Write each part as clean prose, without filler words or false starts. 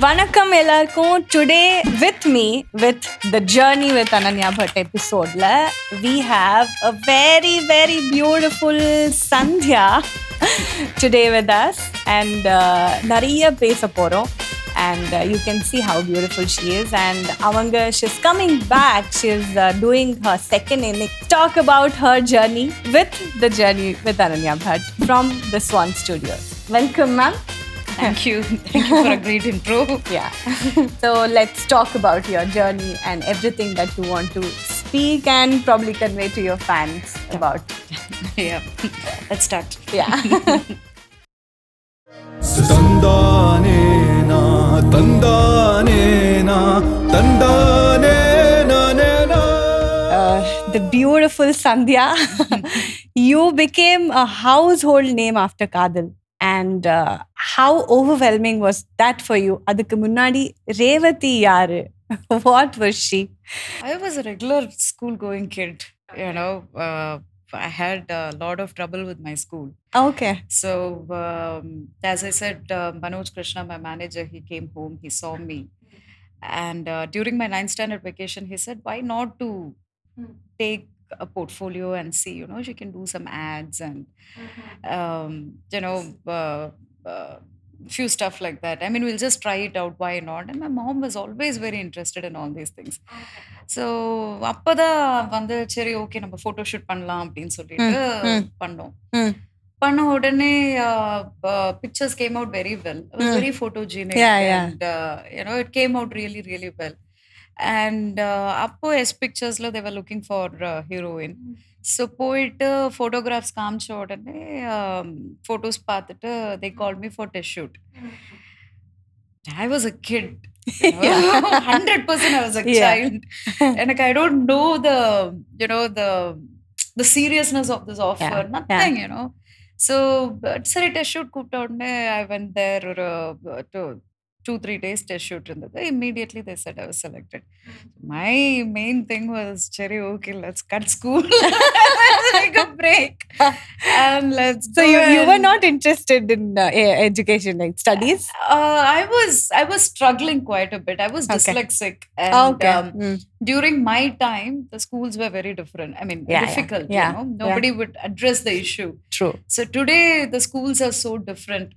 வணக்கம் எல்லாருக்கும். Today with me, with the Journey with Ananya Bhat episode, we have a very, very beautiful Sandhya today with us. And நிறைய பேச போறோம். And you can see how beautiful she is. And she's coming back. She's doing her second innings. Talk about her journey with the Journey with Ananya Bhat from the Swan Studios. Welcome, ma'am. Thank you. Thank you for a great intro. Yeah. So let's talk about your journey and everything that you want to speak and probably convey to your fans about. Yeah. Let's start. Yeah. Tandanena, tandanena, tandanena. The beautiful Sandhya. You became a household name after Kaadhal. And how overwhelming was that for you? Adukku munnadi Revathy yaru? What was she? I was a regular school going kid. I had a lot of trouble with my school. Okay. So, as I said, Manoj Krishna, my manager, he came home, he saw me. And during my 9th standard vacation, he said, why not to take a portfolio and see, she can do some ads and, few stuff like that. I mean, we'll just try it out. Why not? And my mom was always very interested in all these things. So, அப்பதான் வந்து சரி okay நம்ம photo shoot பண்ணலாம் அப்படின்னு சொல்லிட்டு பண்ணோம். பண்ண உடனே pictures came out very well. It was very photogenic. And it came out really, really well. And அப்போ S picturesல they were looking for heroine. So போயிட்டு photographs காமிச்ச உடனே photos பார்த்துட்டு they called me for test shoot. I was a kid. 100% I was a child. And I don't know the seriousness of this offer. Nothing, So, sorry, test shoot கூப்பிட்ட உடனே I went there to 2-3 days test shoot. Immediately they said I was selected. My main thing was, Cherry, okay, let's cut school. Take a break. And let's So you were not interested in education, like studies? I was struggling quite a bit. I was dyslexic. And during my time, the schools were very different. I mean, difficult, Nobody would address the issue. True. So today, the schools are so different.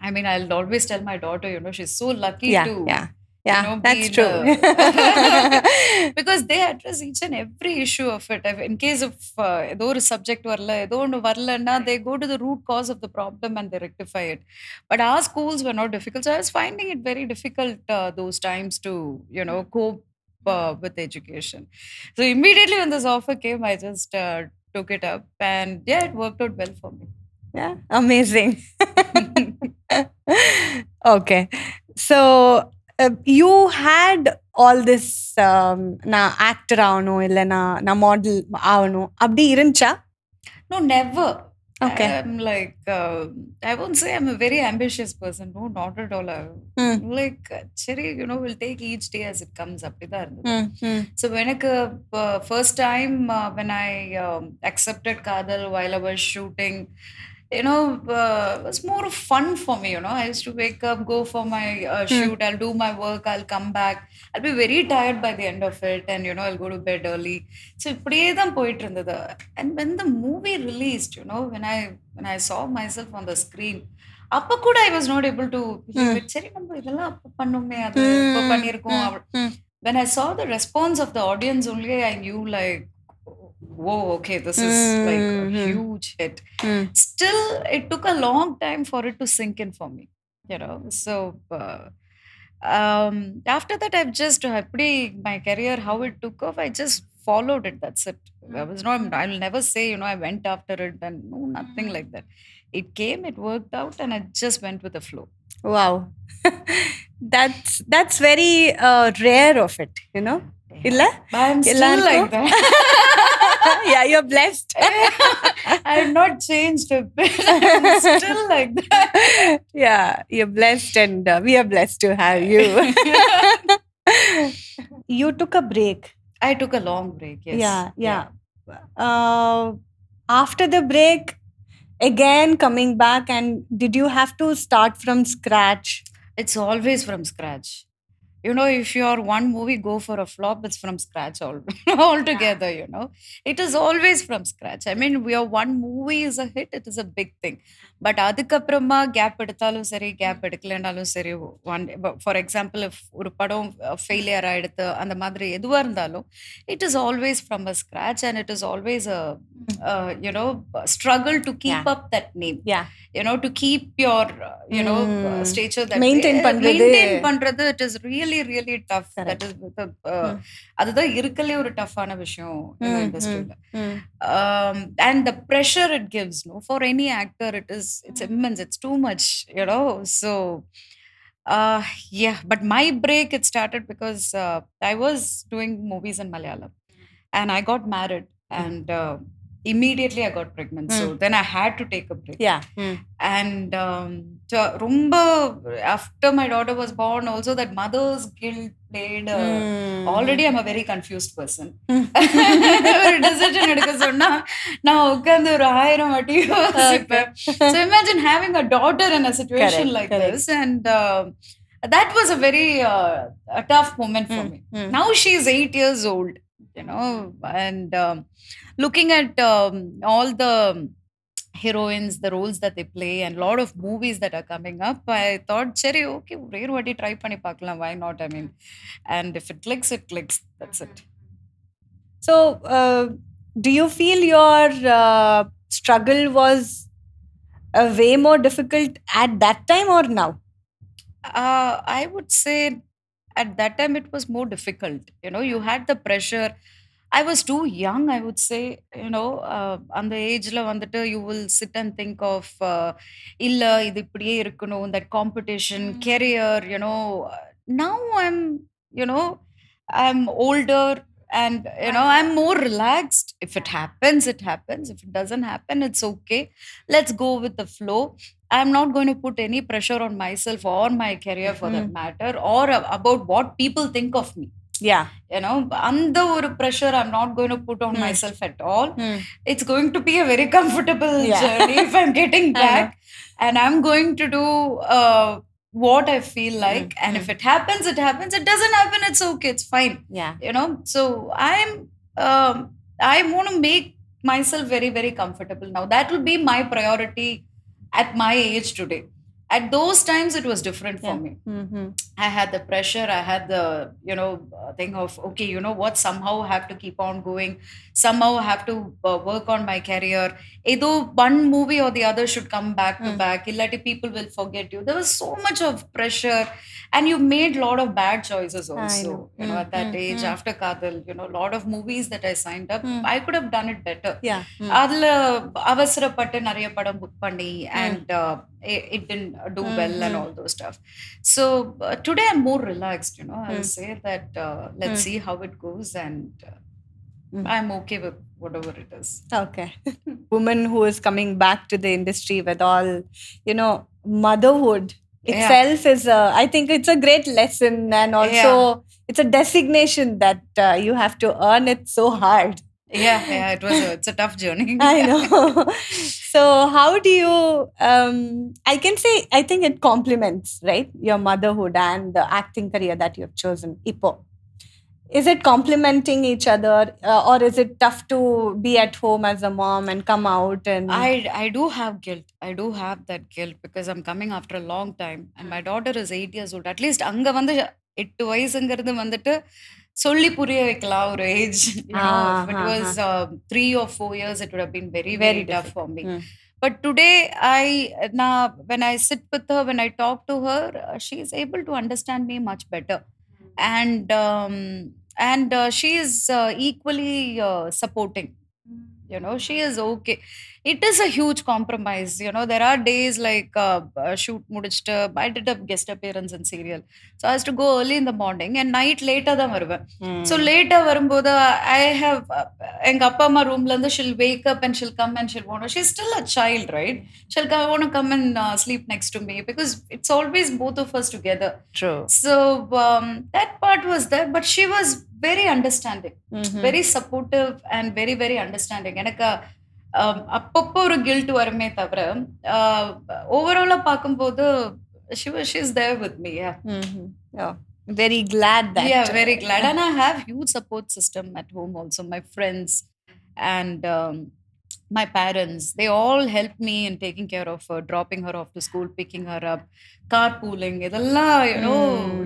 I mean, I'll always tell my daughter, she's so lucky to, that's true. Because they address each and every issue of it. In case of ஏதோ ஒரு subject வரலன்னா, they go to the root cause of the problem and they rectify it. But our schools were not difficult. So I was finding it very difficult those times to, cope with education. So immediately when this offer came, I just took it up. And it worked out well for me. Yeah, amazing. Okay. So, you had all this, na actor avano illa na model avano abdi iruncha? No, never. Okay. I'm like, I won't say I'm a very ambitious person. No, not at all. Like, Cherry, we'll take each day as it comes up. So when first time when I accepted Kaadhal while I was shooting, it was more of fun for me. I used to wake up, go for my shoot, I'll do my work, I'll come back, I'll be very tired by the end of it, and I'll go to bed early. So இப்படியே தான் போயிட்டு இருந்தது. And when the movie released, when I saw myself on the screen, அப்ப கூட I was not able to சரி நம்ம இதெல்லாம் அப்ப பண்ணோமே, அது இப்ப பண்ணிருக்கோம். When I saw the response of the audience only, I knew like, whoa, okay, this is like a huge hit. Still, it took a long time for it to sink in for me, So, after that, I've just, my career, how it took off, I just followed it. That's it. I'll never say, I went after it and no, nothing like that. It came, it worked out, and I just went with the flow. Wow. That's very rare of it, Illa? I'm still like that. Yeah, you're blessed. I have not changed a bit. I'm still like that. Yeah, you're blessed, and we are blessed to have you. You took a break. I took a long break, yes. Yeah. After the break, again coming back, and did you have to start from scratch? It's always from scratch. You know, if your one movie go for a flop, it's from scratch altogether. You know, it is always from scratch. I mean, your one movie is a hit, it is a big thing. But அதுக்கப்புறமா gap எடுத்தாலும் சரி, gap எடுக்கலைனாலும் சரி, one for example ஒரு படம் failure ஆயிடுத்து அந்த மாதிரி எதுவாக இருந்தாலும், it is always from a scratch, and it is always a you know, struggle to keep up that name. You know, to keep your you know, stature that maintain பண்றது, it is really really tough. That is அதுதான் இருக்கலே ஒரு டஃப்பான விஷயம் இந்த இண்டஸ்ட்ரியில. And the pressure it gives, no, for any actor, it's immense, it's too much, you know. So yeah, but my break, it started because I was doing movies in Malayalam, and I got married, and immediately I got pregnant. So then I had to take a break. And so rumba, after my daughter was born, also that mother's guilt played already I'm a very confused person. ஒரு decision எடுக்க சொன்னா நான் உட்கார்ந்து ஒரு 1000 வாட்டி யோசிப்பேன். So imagine having a daughter in a situation like this, and that was a very a tough moment for me. Now she is 8 years old, you know, and looking at all the heroines, the roles that they play, and a lot of movies that are coming up, I thought, Cherry, okay, rare what try pani paakalam, why not? I mean, and if it clicks, it clicks. That's it. So, do you feel your struggle was way more difficult at that time or now? I would say at that time it was more difficult. You know, you had the pressure. I was too young, I would say, you know, அந்த ஏஜ்ல வந்துட்டு you will sit and think of இல்ல இது இப்படியே இருக்கணும், that competition, career, you know. Now I'm, you know, I'm older, and you know, I'm more relaxed. If it happens, it happens. If it doesn't happen, it's okay. Let's go with the flow. I'm not going to put any pressure on myself or my career for that matter, or about what people think of me. You know, அந்த ஒரு pressure I'm not going to put on myself at all. It's going to be a very comfortable journey if I'm getting back, and I'm going to do what I feel like, and if it happens, it happens. It doesn't happen, it's okay, it's fine. You know, so I want to make myself very very comfortable now. That will be my priority at my age today. At those times it was different for me. I had the pressure, I had the, you know, thing of, okay, you know what, somehow I have to keep on going, somehow I have to work on my career. Either one movie or the other should come back to back, illati people will forget you. There was so much of pressure, and you made a lot of bad choices also. You know, at that age, after Kaadhal, you know, a lot of movies that I signed up, I could have done it better. அதுல அவசரப்பட்டு நிறைய படம் book பண்ணி, and it didn't do well and all those stuff. So today I'm more relaxed, you know. I'll say that let's see how it goes, and I'm okay with whatever it is. Okay. Woman who is coming back to the industry with all, you know, motherhood itself is I think it's a great lesson, and also it's a designation that you have to earn it so hard. It's a tough journey. I know. So how do you I can say, I think it complements, right, your motherhood and the acting career that you have chosen, Ipo. Is it complementing each other, or is it tough to be at home as a mom and come out? And I do have guilt. I do have that guilt because I'm coming after a long time, and my daughter is 8 years old. At least அங்க வந்து 8 வயசுங்கிறது வந்துட்டு சொல்லி புரிய வைக்கலாம் ஒரு age. You know, if it was 3 or 4 years, it would have been very very tough for me. But today, when I sit with her, when I talk to her, she is able to understand me much better, and she is equally supporting. You know, she is okay. It is a huge compromise. You know, there are days like shoot mudichta, I did a guest appearance in serial, so I has to go early in the morning, and night later da varuven. So later varumbodhu I have enga appa amma room la irundhu, she'll wake up and she'll come and she'll want to, she's still a child, right? She'll want to come and sleep next to me, because it's always both of us together. True. So that part was there, but she was very understanding, very supportive, and very very understanding. எனக்கு அப்பப்போ ஒரு guilt வருமே தவிர, ஓவராலாக பார்க்கும்போது she's there with me. Yeah. Oh, very glad that. Yeah, very glad. And I have huge support system at home also. My friends and my parents, they all help me in taking care of her, dropping her off to school, picking her up, carpooling. Idella,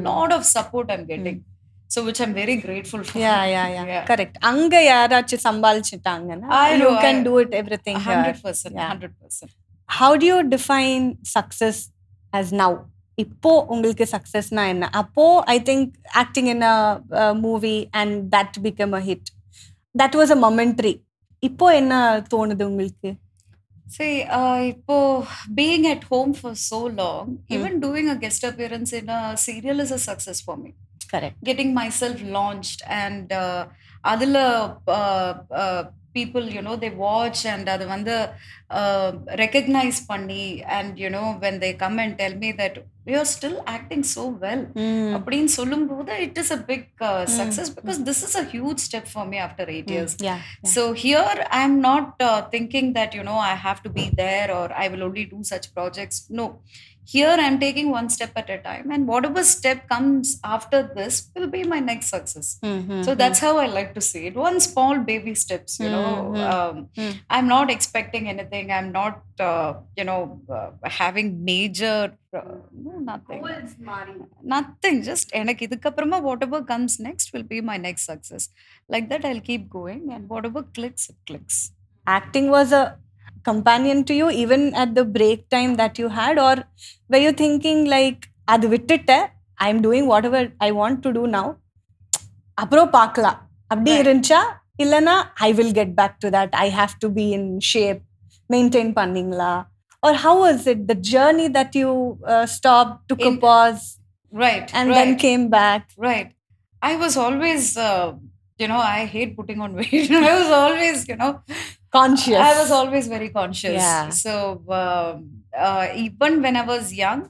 lot of support I'm getting. So which I'm very grateful for. Yeah. Correct. Anga yarachu sambalichitaanga. You can do it everything 100%. here. 100%. How do you define success as now? இப்போ உங்களுக்கு சக்சஸ்னா என்ன? அப்போ I think acting in a movie and that became a hit. That was a momentary. இப்போ என்ன தோணுது உங்களுக்கு? See, இப்போ being at home for so long, even doing a guest appearance in a serial is a success for me. Correct. Getting myself launched and adula people, they watch and adu vandu recognize panni, and when they come and tell me that you're still acting so well appdin sollumbodhu, it is a big success, because this is a huge step for me after 8 years. So here I'm not thinking that I have to be there or I will only do such projects. No, here I'm taking one step at a time, and whatever step comes after this will be my next success. So that's how I like to see it. One small baby steps, I'm not expecting anything. I'm not having major nothing. Just enak idukapprama whatever comes next will be my next success. Like that I'll keep going, and whatever clicks, it clicks. Acting was a companion to you even at the break time that you had, or were you thinking like adu vittite I'm doing whatever I want to do now, apro paakla abdi iruncha illana I will get back to that, I have to be in shape, maintain panningla? Or how was it, the journey that you stopped, took a pause, and then came back? Right. I was always I hate putting on weight. I was always conscious. I was always very conscious. So even when I was young,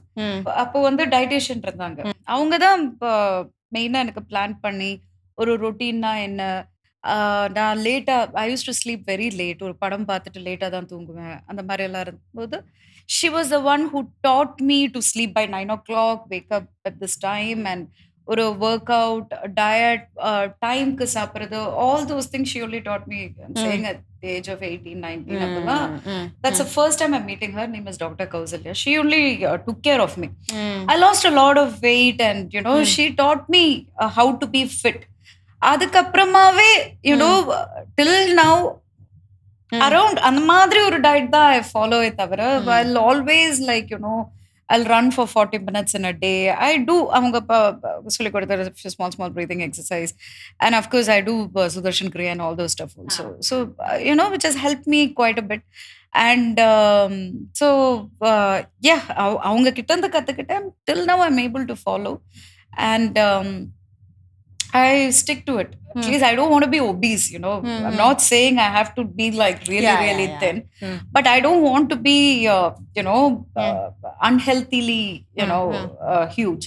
அப்போ வந்து dietitian இருந்தாங்க. அவங்க தான் மெயினா எனக்கு plan பண்ணி ஒரு ரொட்டீன்னா என்ன, நான் லேட்டா I use to sleep very late. ஒரு படம் பார்த்துட்டு லேட்டா தான் தூங்குவேன். அந்த மாதிரி எல்லாம் இருக்கும்போது she was the one who taught me to sleep by 9 o'clock, wake up at this time, and ஒரு ஒர்க் அவுட், டயட், டைம்க்கு சாப்பிட்றது, all those things she only taught me. I'm saying at the age of 18, 19. That's the first time I'm meeting her. Her name is Dr. Kausalya. She only took care of me. I lost a lot of weight, and she taught me how to be fit. அதுக்கப்புறமாவே till now around அந்த மாதிரி ஒரு diet தான் I follow it தவிர I'll always like I'll run for 40 minutes in a day. I do அவங்க சொல்லி கொடுத்த small breathing exercise, and of course I do Sudarshan Kriya and all those stuff also. So which has helped me quite a bit. And so அவங்க கிட்ட இருந்து கத்துக்கிட்டேன். Till now I'm able to follow, and I stick to it. At least I don't want to be obese, I'm not saying I have to be like really thin, but I don't want to be unhealthily huge.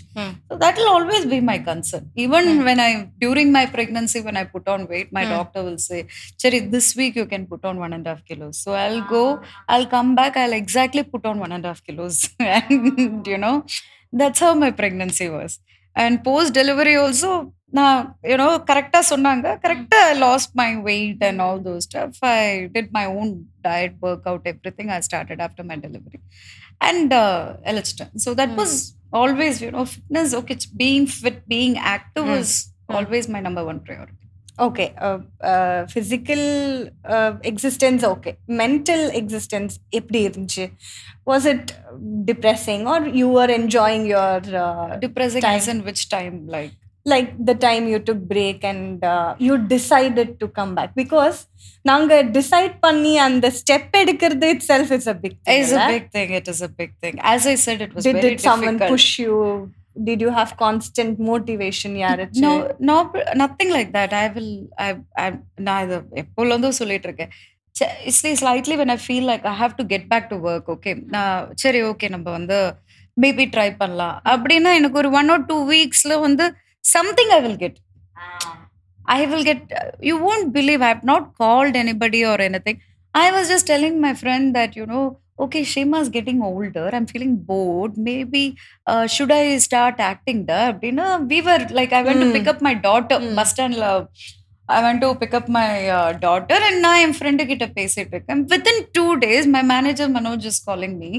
So that will always be my concern. Even when during my pregnancy, when I put on weight, my doctor will say, Cheri, this week you can put on 1.5 kilos. So I'll come back, I'll exactly put on 1.5 kilos. And that's how my pregnancy was. And post delivery also, correct சொன்னாங்க. Correct, I lost my weight and all those stuff. I did my own diet, workout, everything I started after my delivery. And so that was always, fitness, okay, being fit, being active was always my number one priority. Okay, physical existence, okay. Mental existence, எப்படி இருந்துச்சு? Was it depressing, or you were enjoying your depressing time? As in which time? Like the time you took break and you decided to come back? Because நாங்க decide பண்ணி அந்த step எடுக்கிறது itself is a big thing. It is a big thing. It is a big thing. As I said, it was very difficult. Did someone push you? Did you have constant motivation? No, nothing like that. நான் இதை எப்போதும் சொல்லிட்டு இருக்கேன். Slightly when I feel like I have to get back to work, okay, நான் சரி okay நம்ம வந்து maybe try பண்ணலாம் அப்படின்னா எனக்கு ஒரு 1 or 2 weeksல வந்து something I will get. You won't believe, I have not called anybody or anything. I was just telling my friend that okay, Shema's getting older. I'm feeling bored. Maybe should I start acting there? You know, we were like, I went to pick up my daughter, bus stand. I went to pick up my daughter, and now I'm friend kitta pesittu irukken. Within 2 days, my manager Manoj is calling me,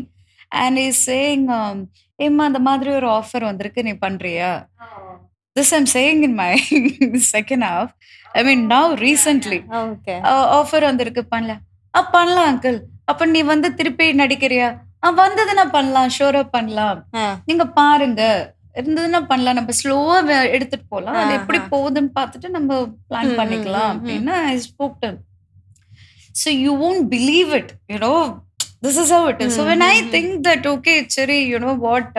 and he's saying, "Emma, the madri or offer vandirukku nee pandriya?" This I'm saying in my second half. I mean, now recently, Okay. offer வந்திருக்கு பண்ணல. பண்ணலாம் uncle. அப்ப நீ வந்து திருப்பி நடிக்கிறியா? வந்ததுன்னா பண்ணலாம். ஷூரா பண்ணலாம். நீங்க பாருங்க. இருந்ததுன்னா பண்ணலாம். நம்ம ஸ்லோவா எடுத்துட்டு போலாம். அது எப்படி போகுதுன்னு பார்த்துட்டு நம்ம பிளான் பண்ணிக்கலாம் அப்படின்னு I spoke to him. So you won't believe it, you know. This is how it is. So when I think that, okay, சரி, you know what,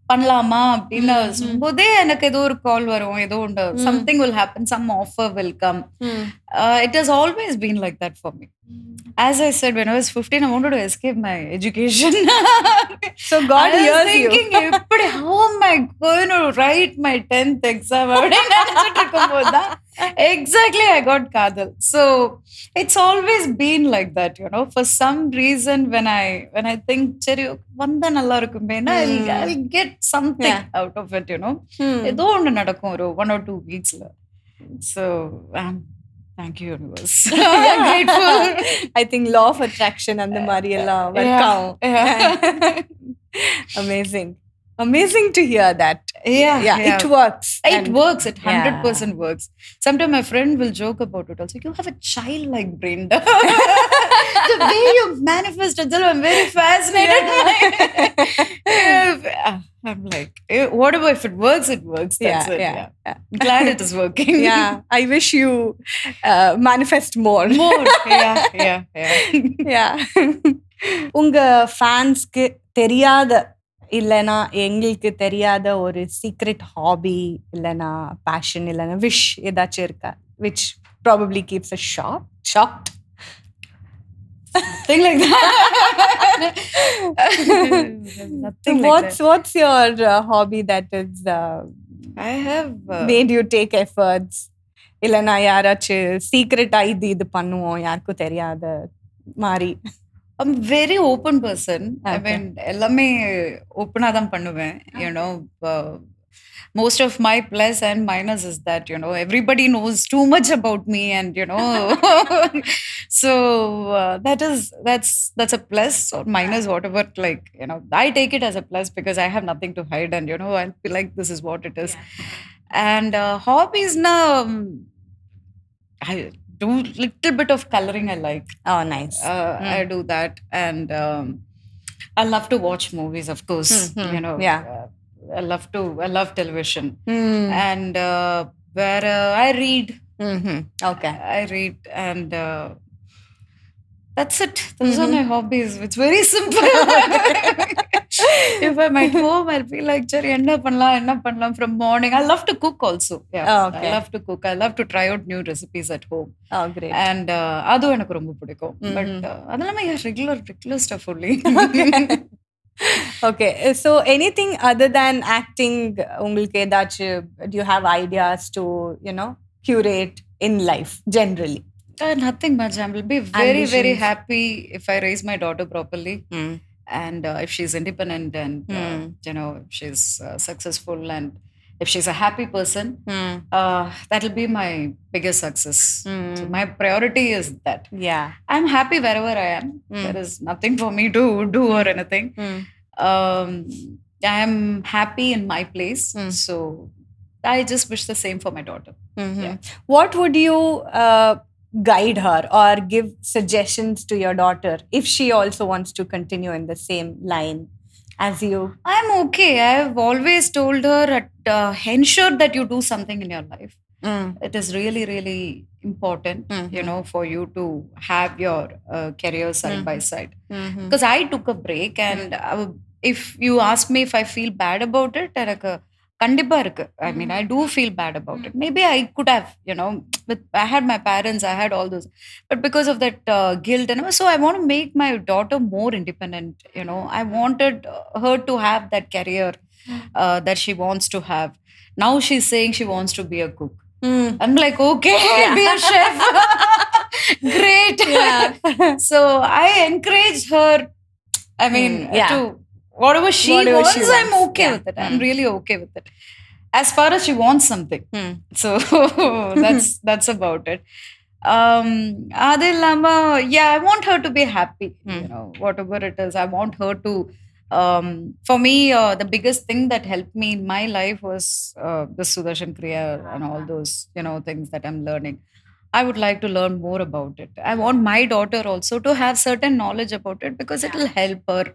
பண்ணலாமா அப்படின்னு போதே எனக்கு ஏதோ ஒரு கால் வரும், ஏதோ ஒன்று, something will happen, some offer will come. It has always been like that for me. As I said, when I was 15, I wanted to escape my education. So God hears you. How am I going to write my 10th exam? Exactly, I got Kaadhal. So it's always been like that, you know. For some reason, when I think, Cheri, vanda nalla irukume, I'll get something out of it, you know. Edo onnu nadakkum oru 1 or 2 weeks la. So thank you, universe. I'm grateful. I think law of attraction and the Mariella work out. Amazing to hear that. Yeah. It works. It works. It 100% works. Sometimes my friend will joke about it also. You have a childlike brain. The way you manifest it, I'm very fascinated. I'm like, whatever, if it works, it works. That's it. Yeah. I'm glad it is working. Yeah. I wish you manifest more. Yeah. உங்க ஃபேன்ஸ்க்கு தெரியாத இல்லைனா எங்களுக்கு தெரியாத ஒரு secret hobby இல்லைனா fashion இல்லைனா wish ஏதாச்சும் இருக்கா which probably keeps us shocked? Thing like that. Nothing what's your hobby that is I have made you take efforts? இல்லைனா யாராச்சும் சீக்ரெட்டா இது பண்ணுவோம் யாருக்கும் தெரியாத மாதிரி? I'm very open person. I mean, எல்லாமே ஓப்பனா தான் பண்ணுவேன். You know, most of my plus and minus is that, you know, everybody knows too much about me, and you know, so that's a plus or minus, whatever. Like, you know, I take it as a plus because I have nothing to hide, and you know, I feel like this is what it is. And hobbies now, I do little bit of coloring. I like. Oh, nice. I do that, and I love to watch movies, of course. You know, I love television, and where I read. Okay, I read, and that's it. Those are my hobbies. It's very simple. If I'm at home, I'll be like, Chari, enna pannalam from morning. I love to cook also. Yeah, okay. I love to cook. I love to try out new recipes at home. Oh, great. And adu enakku romba pidikum. But adellama regular stuff only. Okay, so anything other than acting, உங்களுக்கு ஏதாச்சும், do you have ideas to, you know, curate in life generally? Nothing much. I will be very, very happy if I raise my daughter properly. And if she's independent, and you know, if she's successful, and if she's a happy person, that'll be my biggest success. So my priority is that. Yeah, I'm happy wherever I am. There is nothing for me to do or anything. I am happy in my place. So I just wish the same for my daughter. Yeah. What would you guide her or give suggestions to your daughter if she also wants to continue in the same line as you? I'm okay. I've always told her, ensure that you do something in your life. It is really, really important, you know, for you to have your career side by side. Because I took a break, and if you ask me if I feel bad about it, கண்டிப்பா இருக்கு. I mean, I do feel bad about it. Maybe I could have, you know, I had my parents, I had all those, but because of that guilt, and so I want to make my daughter more independent. You know, I wanted her to have that career that she wants to have. Now she's saying she wants to be a cook. I'm like, okay, be a chef. Great. So I encouraged her I mean, Yeah. to whatever she Whatever wants, she I'm wants. okay Yeah. with it. I'm really okay with it. As far as she wants something. So that's about it. அது இல்லாம, yeah, I want her to be happy. You know, whatever it is, I want her to. For me, the biggest thing that helped me in my life was the Sudarshan Kriya and all those, you know, things that I'm learning. I would like to learn more about it. I want my daughter also to have certain knowledge about it because it will help her,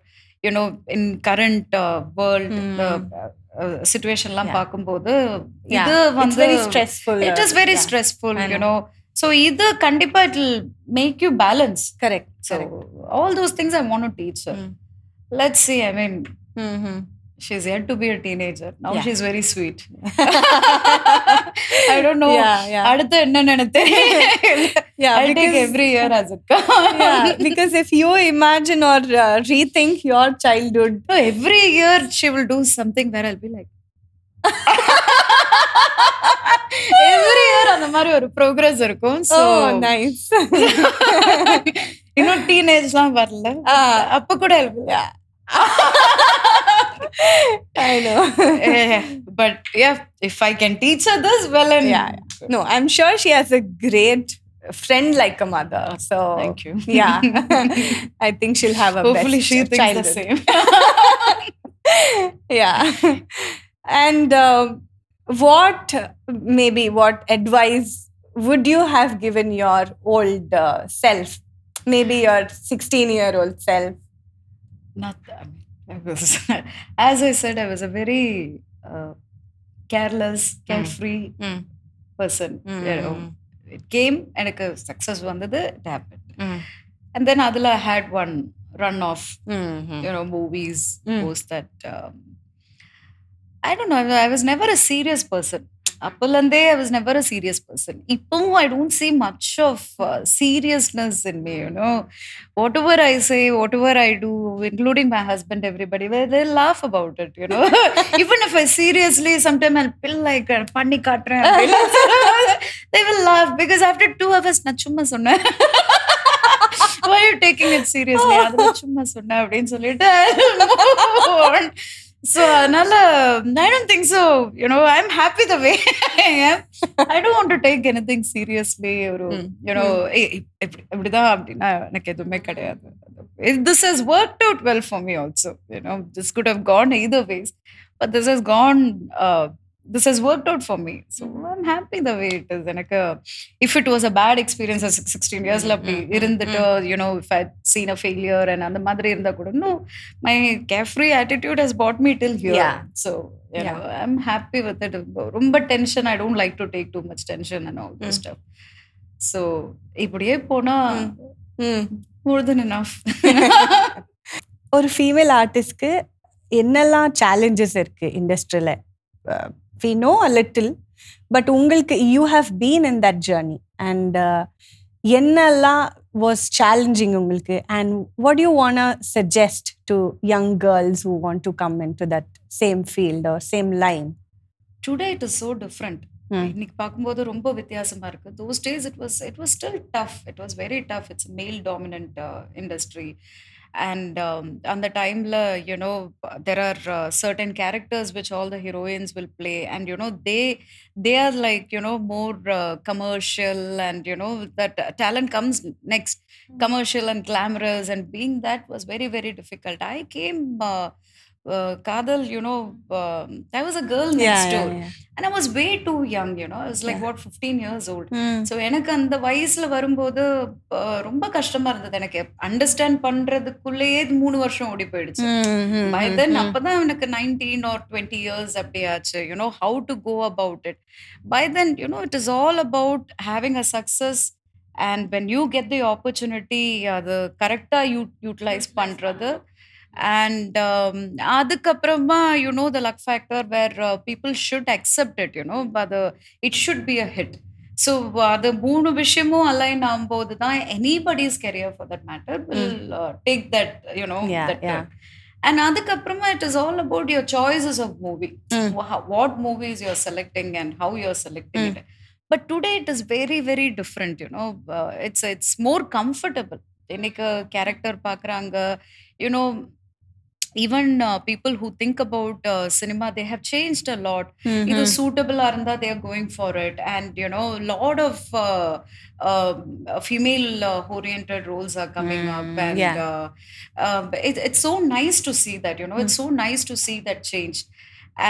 you know, in current world, the situation லாம் பார்க்கும்போது இது It's வந்து very stressful. It is very stressful, you know. So இது கண்டிப்பா it will make you balance. Correct. So all those things I want to teach her. Let's see. I mean, she's yet to be a teenager. Now she's very sweet. I don't know. அடுத்து என்ன நினைத்தே. I'll take every year as it comes. Because if you imagine or rethink your childhood, every year she will do something where I'll be like, every year அந்த மாதிரி ஒரு progress இருக்கும். So nice. இன்னும் டீனேஜ்லாம் வரல. அப்ப கூட I know. But yeah, if I can teach her this, well, and no, I'm sure she has a great friend like a mother. So thank you. Yeah, I think she'll have a hopefully best she thinks childhood. the same. Yeah. And what advice would you have given your old self? Maybe your 16-year-old self. Not that. As I said, I was a very careless, carefree person. You know, it came and success vandadu, it happened. And then adula I had one run of you know, movies, post that I don't know, I was never a serious person. Appalande I was never a serious person. Ippo I don't see much of seriousness in me, you know. Whatever I say, whatever I do, including my husband, everybody, they laugh about it, you know. Even if I seriously, sometimes I'll feel like panni kaatren, they will laugh because after 2 hours na chumma sonna. Why are you taking it seriously? Adha chumma sonna appdin solliட்டு so I don't think so, you know. I'm happy the way I am. I don't want to take anything seriously, you know. இப்படிதான் அப்படின்னா எனக்கு எதுவுமே கிடையாது. This has worked out well for me also, you know. This could have gone either ways, but this has worked out for me. So I'm happy the way it is. எனக்கு if it was a bad experience as 16 yearsல அப்படி இருந்துட்டு, you know, if I'd seen a failure and அந்த மாதிரி இருந்தா கூட, no, my carefree attitude has brought me till here. So you know, I'm happy with it. ரொம்ப tension, I don't like to take too much tension and all this stuff. So இப்படியே போனா more than enough. ஒரு female ஆர்டிஸ்ட்க்கு என்னெல்லாம் challenges இருக்கு இண்டஸ்ட்ரியில? We know a little, but உங்களுக்கு you have been in that journey, and என்னெல்லாம் was challenging உங்களுக்கு, and what do you want to suggest to young girls who want to come into that same field or same line? Today it is so different. இன்னைக்கு பார்க்கும்போது ரொம்ப வித்தியாசமா இருக்கு. Those days it was still tough. It was very tough. It's a male dominant industry. And on the time you know, there are certain characters which all the heroines will play, and you know, they are like, you know, more commercial, and you know, that talent comes next, commercial and glamorous, and being that was very, very difficult. I came Kaadhal, you know, I was a girl next door. And I was way too young, you know. I was like, 15 years old. So எனக்கு அந்த வயசுல வரும்போது ரொம்ப கஷ்டமா இருந்தது. எனக்கு understand பண்றதுக்குள்ளேயே 3 வருஷம் ஓடி போயிடுச்சு. By then அப்பதான் எனக்கு 19 or 20 years அப்படியாச்சு, you know, how to go about it. By then, you know, it is all about having a success, and when you get the opportunity, அது கரெக்டா யூட்டிலைஸ் பண்றது. And adukapprama, you know, the luck factor where people should accept it, you know, but it should be a hit. So the moonu vishayamum align ஆகும்போது தான் anybody's career for that matter will take that, you know, that turn. And adukapprama it is all about your choices of movie, what movies you're selecting and how you're selecting it. But today it is very, very different, you know. It's more comfortable. இன்னைக்கு character பார்க்குறாங்க, you know. even people who think about cinema, they have changed a lot. Either suitable or they are going for it, and a lot of female oriented roles are coming up, and it's so nice to see that, it's so nice to see that change.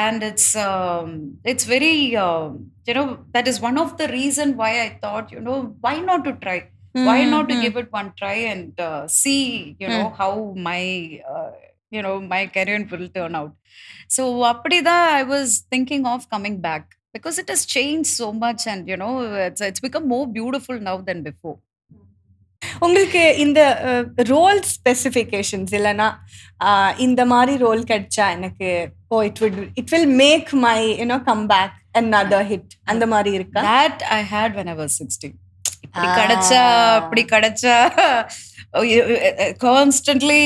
And it's very that is one of the reason why I thought, why not to try, why not to give it one try and see how my career will turn out. So appadida I was thinking of coming back, because it has changed so much, and it's become more beautiful now than before. உங்களுக்கு இந்த role specifications இல்லைன்னா இந்த மாதிரி role கிடைச்சா எனக்கு it will make my comeback another hit அந்த மாதிரி இருக்கா? That I had when I was 16. இப்படி கிடைச்சா அப்படி கிடைச்சா கான்ஸ்டன்ட்லி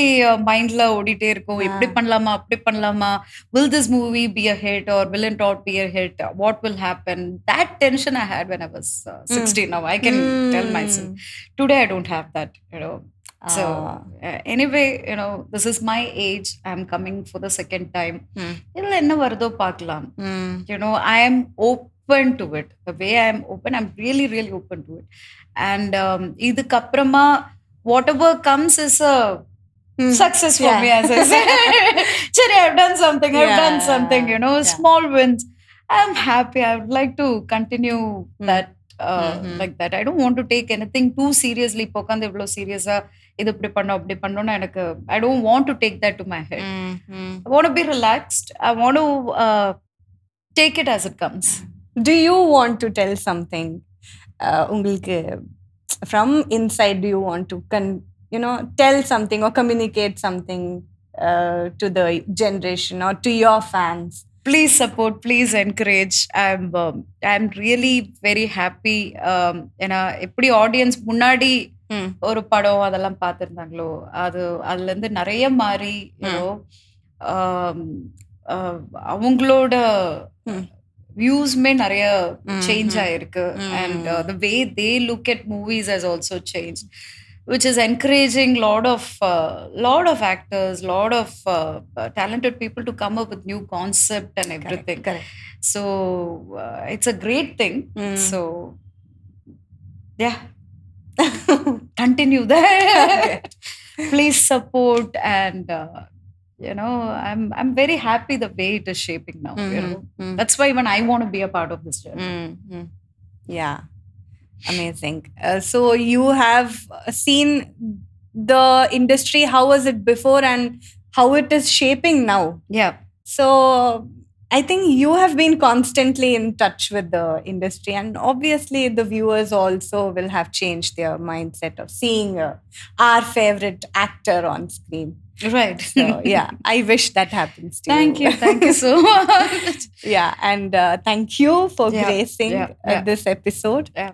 மைண்ட்ல ஓடிட்டே இருக்கும். இப்படி பண்ணலாமா அப்படி பண்ணலாமா, will this movie be a hit or will it not be a hit, what will happen? That tension I had when I was 16. Now I can tell myself today I don't have that, so anyway, this is my age, I'm coming for the second time. Idhula enna varudho paakalam. I am open to it. The way I am open, I'm really really open to it. And idukku apprama whatever comes is a success for me, as I said. Chari, I've done something, small wins. I'm happy. I would like to continue that like that. I don't want to take anything too seriously. Pokand evlo serious ah idu ipdi pannu apdi pannu na enakku, I don't want to take that to my head. I want to be relaxed. I want to take it as it comes. Do you want to tell something உங்களுக்கு from inside? Do you want to tell something or communicate something to the generation or to your fans? Please support, please encourage. I'm really very happy. ஏன்னா எப்படி audience முன்னாடி ஒரு படம் அதெல்லாம் பார்த்துருந்தாங்களோ, அதுல இருந்து நிறைய மாறி அவங்களோட வியூஸ்மே நிறைய சேஞ்ச் ஆயிருக்கு. And the way they look at movies has also changed, which is encouraging lot of actors, lot of talented people to come up with new concept and everything. Correct. So it's a great thing. So yeah, continue that. Please support, and I'm very happy the way it is shaping now. That's why even I want to be a part of this journey. Yeah. Amazing. So you have seen the industry, how was it before and how it is shaping now. Yeah. So I think you have been constantly in touch with the industry, and obviously the viewers also will have changed their mindset of seeing our favorite actor on screen. Right. So yeah, I wish that happens to you. Thank you so much. Yeah, and thank you for gracing this episode. Yeah.